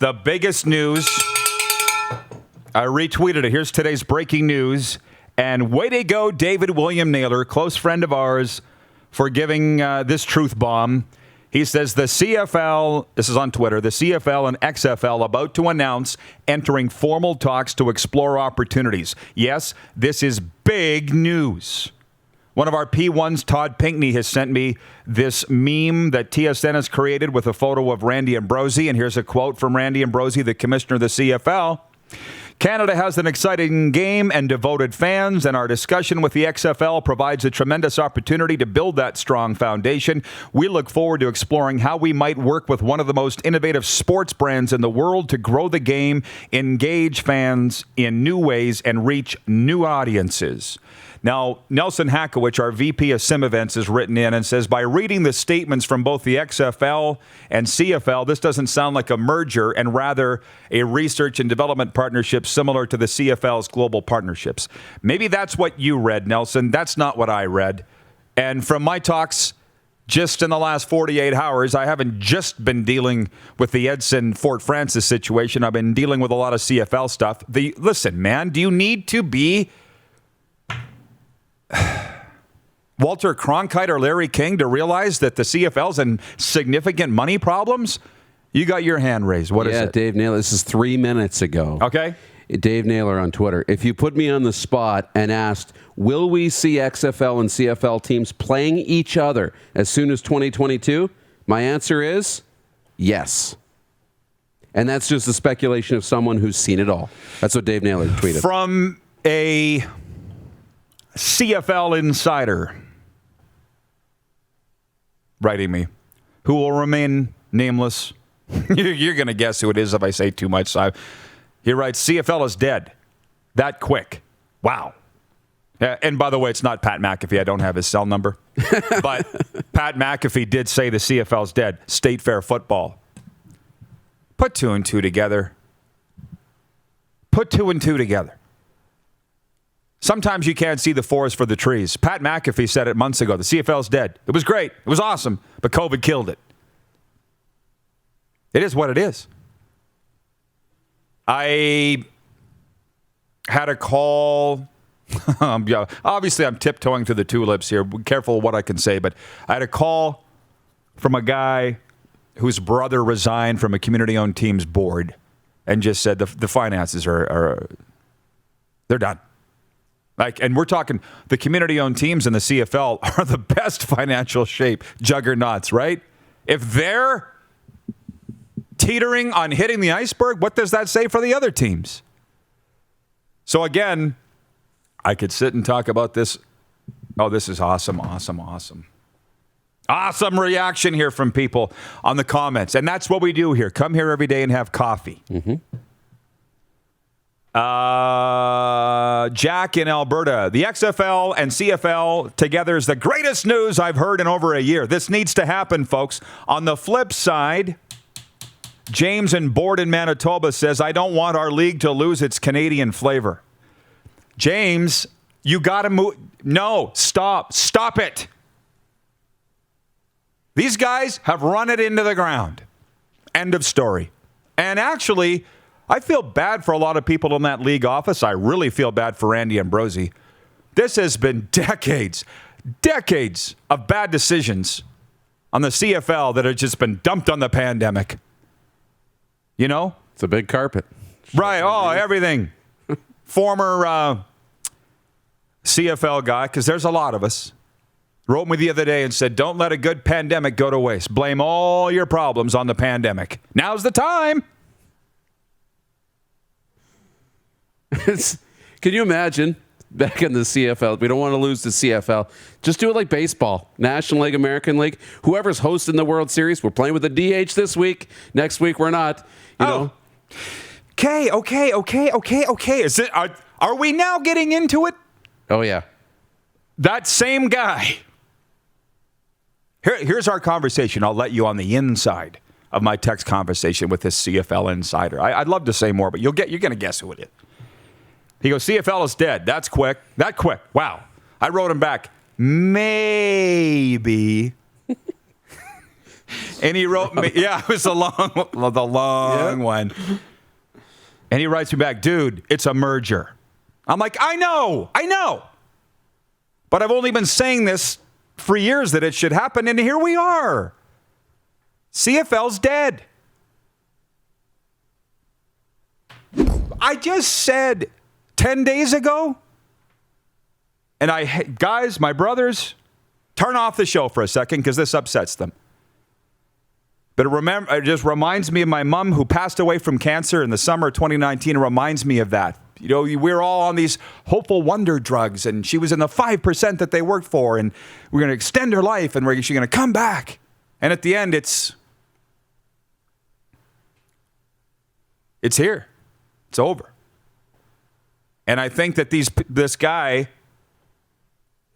The biggest news. I retweeted it. Here's today's breaking news. And way to go, David William Naylor, close friend of ours, for giving this truth bomb. He says the CFL, this is on Twitter, the CFL and XFL about to announce entering formal talks to explore opportunities. Yes, this is big news. One of our P1s, Todd Pinkney, has sent me this meme that TSN has created with a photo of Randy Ambrosie. And here's a quote from Randy Ambrosie, the commissioner of the CFL. Canada has an exciting game and devoted fans, and our discussion with the XFL provides a tremendous opportunity to build that strong foundation. We look forward to exploring how we might work with one of the most innovative sports brands in the world to grow the game, engage fans in new ways, and reach new audiences. Now, Nelson Hakowich, our VP of Sim Events, has written in and says, by reading the statements from both the XFL and CFL, this doesn't sound like a merger and rather a research and development partnership similar to the CFL's global partnerships. Maybe that's what you read, Nelson. That's not what I read. And from my talks just in the last 48 hours, I haven't just been dealing with the Edson Fort Francis situation. I've been dealing with a lot of CFL stuff. Listen, man, do you need to be Walter Cronkite or Larry King to realize that the CFL's in significant money problems? You got your hand raised. What is it? Yeah, Dave Naylor. This is 3 minutes ago. Okay. Dave Naylor on Twitter. If you put me on the spot and asked, will we see XFL and CFL teams playing each other as soon as 2022? My answer is yes. And that's just the speculation of someone who's seen it all. That's what Dave Naylor tweeted. From a CFL insider writing me, who will remain nameless. You're going to guess who it is if I say too much. He writes, CFL is dead. That quick. Wow. And by the way, it's not Pat McAfee. I don't have his cell number. But Pat McAfee did say the CFL is dead. State Fair football. Put two and two together. Put two and two together. Sometimes you can't see the forest for the trees. Pat McAfee said it months ago. The CFL's dead. It was great. It was awesome. But COVID killed it. It is what it is. I had a call. Obviously, I'm tiptoeing through the tulips here. Be careful what I can say. But I had a call from a guy whose brother resigned from a community-owned team's board and just said the finances are they're done. And we're talking the community-owned teams in the CFL are the best financial shape juggernauts, right? If they're teetering on hitting the iceberg, what does that say for the other teams? So again, I could sit and talk about this. Oh, this is awesome, awesome, awesome. Awesome reaction here from people on the comments. And that's what we do here. Come here every day and have coffee. Mm-hmm. Jack in Alberta. The XFL and CFL together is the greatest news I've heard in over a year. This needs to happen, folks. On the flip side, James in Borden, Manitoba says, I don't want our league to lose its Canadian flavor. James, you got to move. No, stop. Stop it. These guys have run it into the ground. End of story. And actually, I feel bad for a lot of people in that league office. I really feel bad for Randy Ambrosie. This has been decades of bad decisions on the CFL that have just been dumped on the pandemic. You know? It's a big carpet. Right. Oh, everything. Former CFL guy, because there's a lot of us, wrote me the other day and said, don't let a good pandemic go to waste. Blame all your problems on the pandemic. Now's the time. Can you imagine back in the CFL? We don't want to lose the CFL. Just do it like baseball. National League, American League. Whoever's hosting the World Series, we're playing with the DH this week. Next week, we're not. You know. Okay. Is it? Are we now getting into it? Oh, yeah. That same guy. Here's our conversation. I'll let you on the inside of my text conversation with this CFL insider. I'd love to say more, but you're going to guess who it is. He goes, CFL is dead. That's quick. That quick. Wow. I wrote him back. Maybe And he wrote me, yeah, it was the long one. And he writes me back, dude, it's a merger. I'm like, I know. But I've only been saying this for years that it should happen, and here we are. CFL's dead. I just said 10 days ago, and guys, my brothers, turn off the show for a second because this upsets them. But it just reminds me of my mom who passed away from cancer in the summer of 2019. It reminds me of that. You know, we're all on these hopeful wonder drugs, and she was in the 5% that they worked for, and we're going to extend her life, and she's going to come back. And at the end, it's here. It's over. And I think that this guy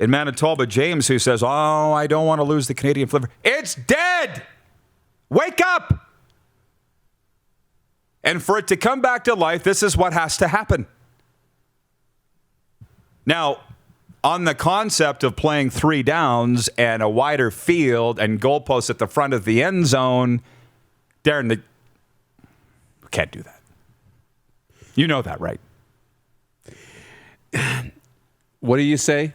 in Manitoba, James, who says, oh, I don't want to lose the Canadian flavor. It's dead. Wake up. And for it to come back to life, this is what has to happen. Now, on the concept of playing 3 downs and a wider field and goalposts at the front of the end zone, Darren, we can't do that. You know that, right? What do you say?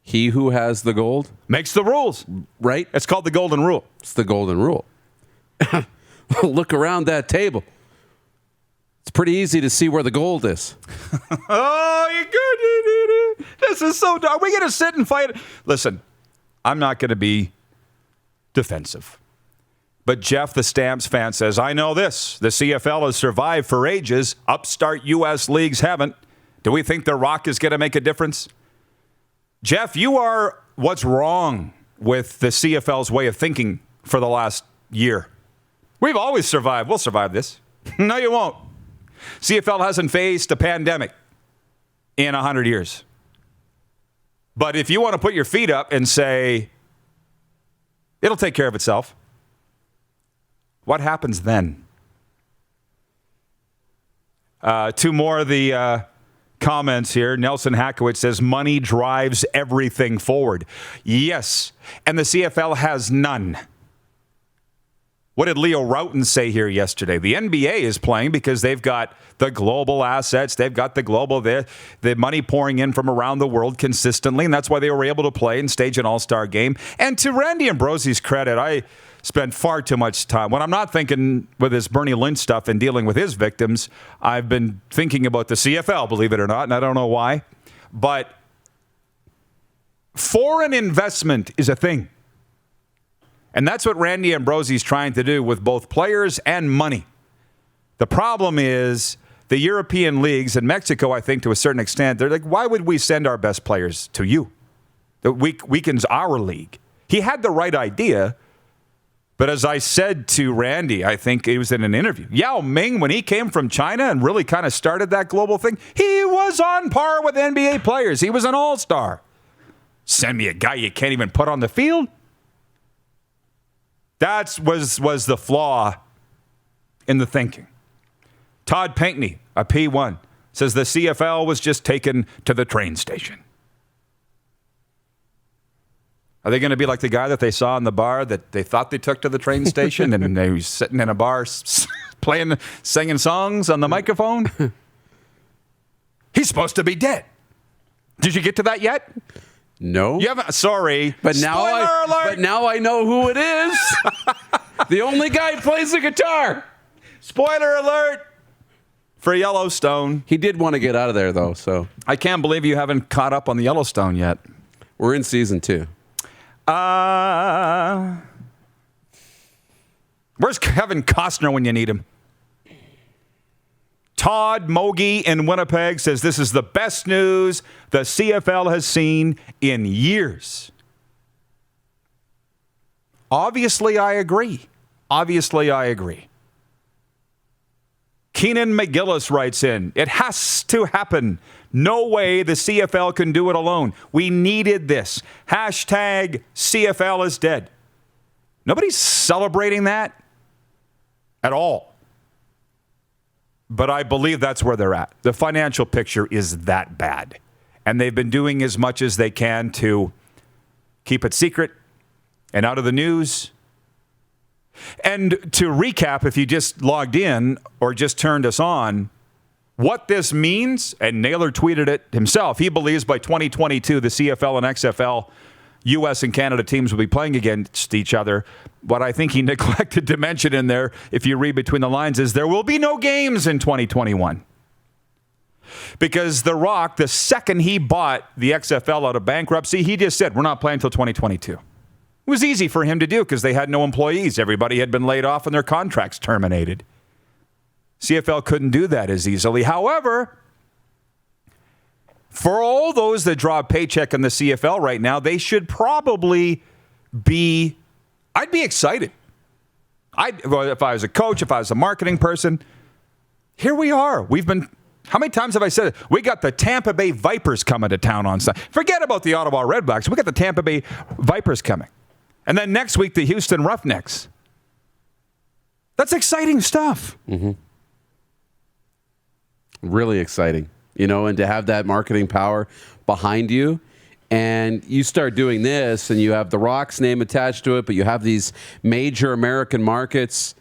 He who has the gold makes the rules. Right? It's called the golden rule. It's the golden rule. Look around that table. It's pretty easy to see where the gold is. Oh, you're good. This is so dumb. Are we going to sit and fight? Listen, I'm not going to be defensive. But Jeff, the Stamps fan, says, I know this. The CFL has survived for ages. Upstart U.S. leagues haven't. Do we think The Rock is going to make a difference? Jeff, you are what's wrong with the CFL's way of thinking for the last year. We've always survived. We'll survive this. No, you won't. CFL hasn't faced a pandemic in 100 years. But if you want to put your feet up and say, it'll take care of itself, what happens then? 2 more of the comments here. Nelson Hackowitz says, money drives everything forward. Yes, and the CFL has none. What did Leo Roughton say here yesterday? The NBA is playing because they've got the global assets. They've got the money pouring in from around the world consistently, and that's why they were able to play and stage an all-star game. And to Randy Ambrosie's credit, I spent far too much time. When I'm not thinking with this Bernie Lynch stuff and dealing with his victims, I've been thinking about the CFL, believe it or not, and I don't know why. But foreign investment is a thing. And that's what Randy Ambrosie's trying to do with both players and money. The problem is the European leagues and Mexico, I think, to a certain extent, they're like, why would we send our best players to you? That weakens our league. He had the right idea, but as I said to Randy, I think it was in an interview, Yao Ming, when he came from China and really kind of started that global thing, he was on par with NBA players. He was an all-star. Send me a guy you can't even put on the field? That was the flaw in the thinking. Todd Pinkney, a P1, says the CFL was just taken to the train station. Are they going to be like the guy that they saw in the bar that they thought they took to the train station and they was sitting in a bar singing songs on the microphone? He's supposed to be dead. Did you get to that yet? No. You haven't. Sorry. But now I know who it is. The only guy who plays the guitar. Spoiler alert for Yellowstone. He did want to get out of there, though, so. I can't believe you haven't caught up on the Yellowstone yet. We're in season 2. Where's Kevin Costner when you need him? Todd Mogi in Winnipeg says this is the best news the CFL has seen in years. Obviously, I agree. Keenan McGillis writes in, it has to happen. No way the CFL can do it alone. We needed this. Hashtag CFL is dead. Nobody's celebrating that at all. But I believe that's where they're at. The financial picture is that bad. And they've been doing as much as they can to keep it secret and out of the news And to recap, if you just logged in or just turned us on, what this means, and Naylor tweeted it himself, he believes by 2022 the CFL and XFL U.S. and Canada teams will be playing against each other. What I think he neglected to mention in there, if you read between the lines, is there will be no games in 2021. Because The Rock, the second he bought the XFL out of bankruptcy, he just said, we're not playing until 2022. It was easy for him to do because they had no employees. Everybody had been laid off and their contracts terminated. CFL couldn't do that as easily. However, for all those that draw a paycheck in the CFL right now, they should probably be, I'd be excited. If I was a coach, if I was a marketing person, here we are. How many times have I said it? We got the Tampa Bay Vipers coming to town on Sunday. Forget about the Ottawa Redblacks. We got the Tampa Bay Vipers coming. And then next week, the Houston Roughnecks. That's exciting stuff. Mm-hmm. Really exciting, and to have that marketing power behind you. And you start doing this, and you have The Rock's name attached to it, but you have these major American markets,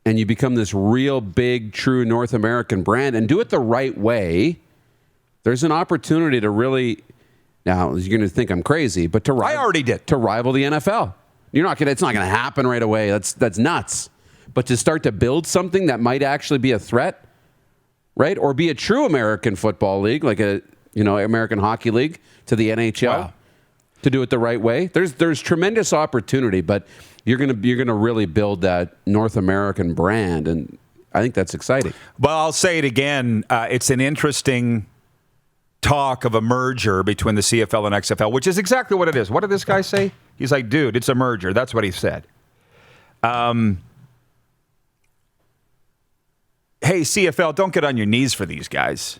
and you become this real big, true North American brand, and do it the right way. There's an opportunity to really, now you're going to think I'm crazy, but I already did. To rival the NFL. It's not going to happen right away. That's nuts. But to start to build something that might actually be a threat, right? Or be a true American football league, like American Hockey League to the NHL. Wow. To do it the right way. There's tremendous opportunity, but you're gonna really build that North American brand, and I think that's exciting. Well, I'll say it again. It's an interesting talk of a merger between the CFL and XFL, which is exactly what it is. What did this guy say? He's like, dude, it's a merger. That's what he said. Hey, CFL, don't get on your knees for these guys.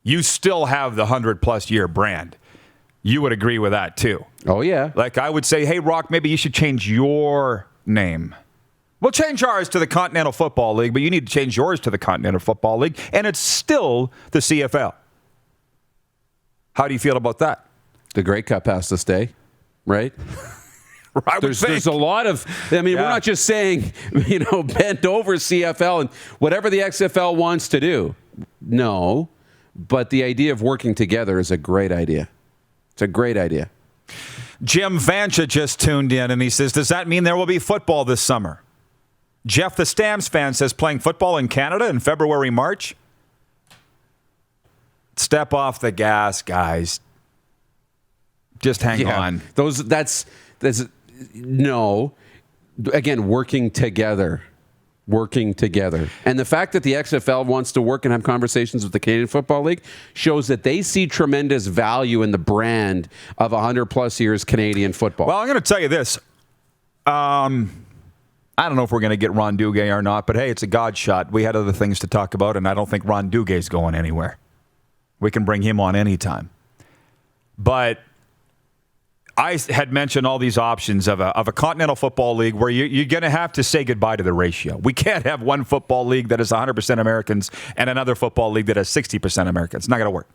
You still have the 100-plus year brand. You would agree with that, too. Oh, yeah. Like, I would say, hey, Rock, maybe you should change your name. We'll change ours to the Continental Football League, but you need to change yours to the Continental Football League, and it's still the CFL. How do you feel about that? The Grey Cup has to stay, right? There's a lot of, we're not just saying, bend over CFL and whatever the XFL wants to do. No, but the idea of working together is a great idea. It's a great idea. Jim Vancha just tuned in and he says, does that mean there will be football this summer? Jeff, the Stamps fan, says playing football in Canada in February, March. Step off the gas, guys. Just hang on. No. Again, working together. And the fact that the XFL wants to work and have conversations with the Canadian Football League shows that they see tremendous value in the brand of 100-plus years Canadian football. Well, I'm going to tell you this. I don't know if we're going to get Ron Duguay or not, but hey, it's a God shot. We had other things to talk about, and I don't think Ron Duguay's going anywhere. We can bring him on anytime. But I had mentioned all these options of a Continental Football League where you're going to have to say goodbye to the ratio. We can't have one football league that is 100% Americans and another football league that has 60% Americans. It's not going to work.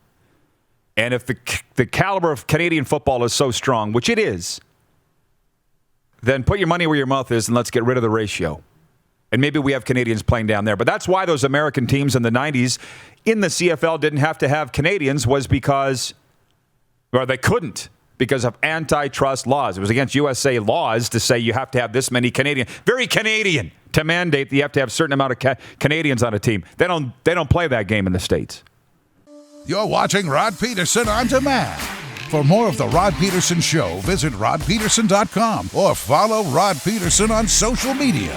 And if the caliber of Canadian football is so strong, which it is, then put your money where your mouth is and let's get rid of the ratio. And maybe we have Canadians playing down there. But that's why those American teams in the 90s in the CFL didn't have to have Canadians was because, or they couldn't, because of antitrust laws. It was against USA laws to say you have to have this many Canadian, very Canadian, to mandate that you have to have a certain amount of Canadians on a team. They don't play that game in the States. You're watching Rod Pedersen On Demand. For more of the Rod Pedersen Show, visit rodpedersen.com or follow Rod Pedersen on social media.